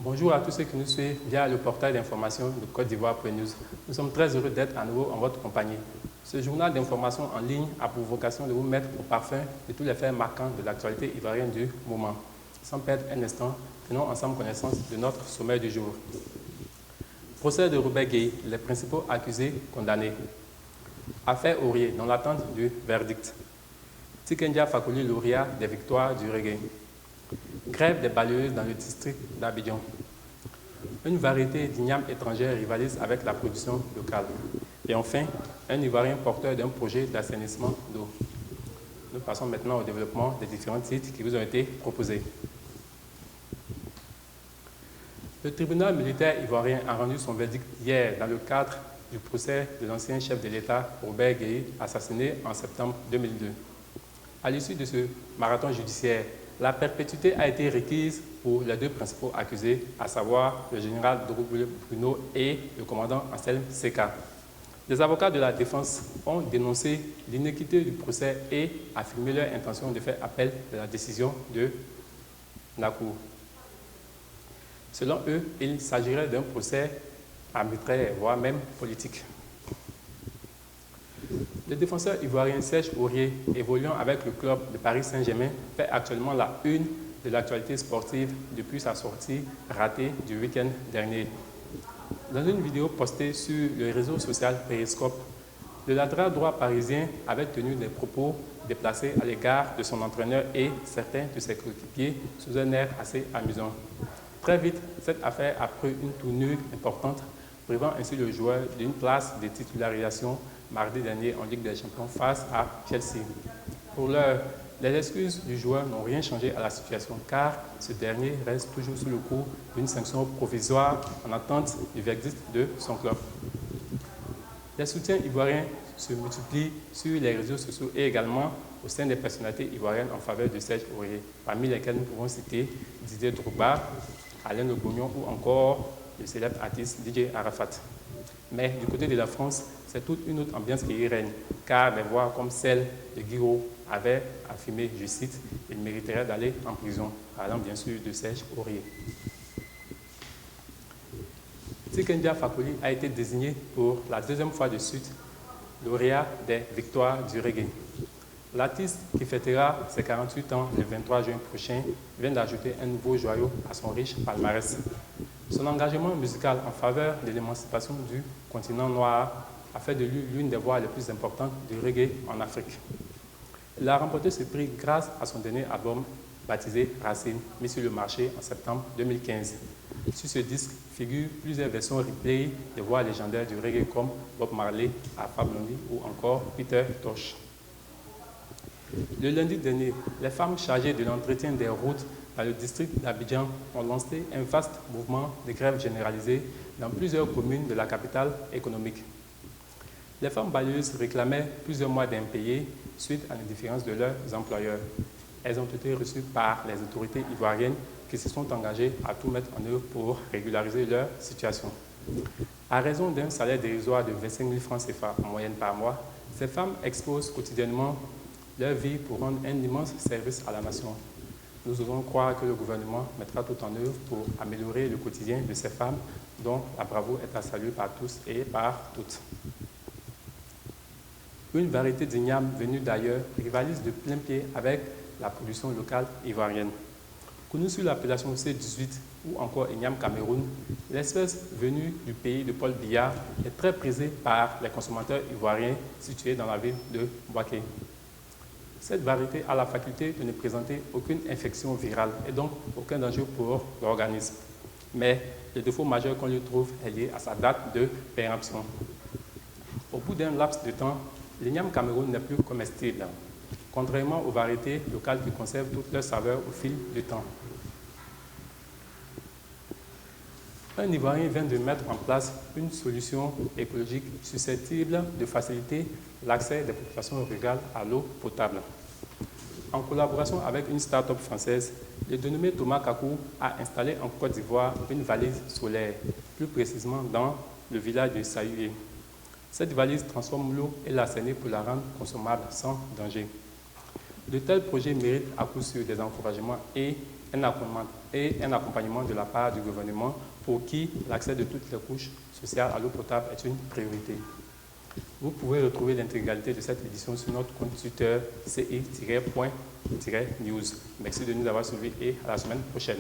Bonjour à tous ceux qui nous suivent via le portail d'information de Côte d'Ivoire.news. Nous sommes très heureux d'être à nouveau en votre compagnie. Ce journal d'information en ligne a pour vocation de vous mettre au parfum de tous les faits marquants de l'actualité ivoirienne du moment. Sans perdre un instant, prenons ensemble connaissance de notre sommaire du jour. Procès de Robert Gueye, les principaux accusés condamnés. Affaire Aurier, dans l'attente du verdict. Tikendia Fakoly, lauréat des victoires du reggae. Grève des balayeuses dans le district d'Abidjan. Une variété d'ignames étrangères rivalise avec la production locale. Et enfin, un Ivoirien porteur d'un projet d'assainissement d'eau. Nous passons maintenant au développement des différents titres qui vous ont été proposés. Le tribunal militaire ivoirien a rendu son verdict hier dans le cadre du procès de l'ancien chef de l'État, Robert Gueye, assassiné en septembre 2002. À l'issue de ce marathon judiciaire, la perpétuité a été requise pour les deux principaux accusés, à savoir le général Drogou Bruno et le commandant Anselme Seka. Les avocats de la défense ont dénoncé l'inéquité du procès et affirmé leur intention de faire appel de la décision de la Cour. Selon eux, il s'agirait d'un procès arbitraire, voire même politique. Le défenseur ivoirien Serge Aurier, évoluant avec le club de Paris Saint-Germain, fait actuellement la une de l'actualité sportive depuis sa sortie ratée du week-end dernier. Dans une vidéo postée sur le réseau social Periscope, le latéral droit parisien avait tenu des propos déplacés à l'égard de son entraîneur et certains de ses coéquipiers sous un air assez amusant. Très vite, cette affaire a pris une tournure importante, privant ainsi le joueur d'une place de titularisation mardi dernier en Ligue des Champions face à Chelsea. Pour l'heure, les excuses du joueur n'ont rien changé à la situation car ce dernier reste toujours sous le coup d'une sanction provisoire en attente du verdict de son club. Les soutiens ivoiriens se multiplient sur les réseaux sociaux et également au sein des personnalités ivoiriennes en faveur de Serge Aurier, parmi lesquelles nous pouvons citer Didier Drogba, Alain Le Gognon ou encore le célèbre artiste DJ Arafat. Mais du côté de la France, c'est toute une autre ambiance qui y règne, car des voix comme celle de Guiraud avaient affirmé, je cite, « il mériterait d'aller en prison », parlant bien sûr de Serge Aurier. Tikendia Fakoly a été désigné pour la deuxième fois de suite lauréat des victoires du reggae. L'artiste, qui fêtera ses 48 ans le 23 juin prochain, vient d'ajouter un nouveau joyau à son riche palmarès. Son engagement musical en faveur de l'émancipation du continent noir a fait de lui l'une des voix les plus importantes du reggae en Afrique. Il a remporté ce prix grâce à son dernier album baptisé Racine, mis sur le marché en septembre 2015. Sur ce disque figurent plusieurs versions replay de voix légendaires du reggae comme Bob Marley, Alpha Blondy ou encore Peter Tosh. Le lundi dernier, les femmes chargées de l'entretien des routes dans le district d'Abidjan ont lancé un vaste mouvement de grève généralisée dans plusieurs communes de la capitale économique. Les femmes balayeuses réclamaient plusieurs mois d'impayés suite à l'indifférence de leurs employeurs. Elles ont été reçues par les autorités ivoiriennes qui se sont engagées à tout mettre en œuvre pour régulariser leur situation. À raison d'un salaire dérisoire de 25 000 francs CFA en moyenne par mois, ces femmes exposent quotidiennement leur vie pour rendre un immense service à la nation. Nous osons croire que le gouvernement mettra tout en œuvre pour améliorer le quotidien de ces femmes dont la bravoure est à saluer par tous et par toutes. Une variété d'ignames venus d'ailleurs rivalise de plein pied avec la production locale ivoirienne. Connue sous l'appellation C18 ou encore igname Cameroun, l'espèce venue du pays de Paul Biya est très prisée par les consommateurs ivoiriens situés dans la ville de Bouaké. Cette variété a la faculté de ne présenter aucune infection virale et donc aucun danger pour l'organisme. Mais le défaut majeur qu'on lui trouve est lié à sa date de péremption. Au bout d'un laps de temps, l'igname Cameroun n'est plus comestible, contrairement aux variétés locales qui conservent toute leur saveur au fil du temps. Un Ivoirien vient de mettre en place une solution écologique susceptible de faciliter l'accès des populations rurales à l'eau potable. En collaboration avec une start-up française, le dénommé Thomas Kakou a installé en Côte d'Ivoire une valise solaire, plus précisément dans le village de Saïoué. Cette valise transforme l'eau et l'assainit pour la rendre consommable sans danger. De tels projets méritent à coup sûr des encouragements et et un accompagnement de la part du gouvernement pour qui l'accès de toutes les couches sociales à l'eau potable est une priorité. Vous pouvez retrouver l'intégralité de cette édition sur notre compte Twitter ci-point-news. Merci de nous avoir suivis et à la semaine prochaine.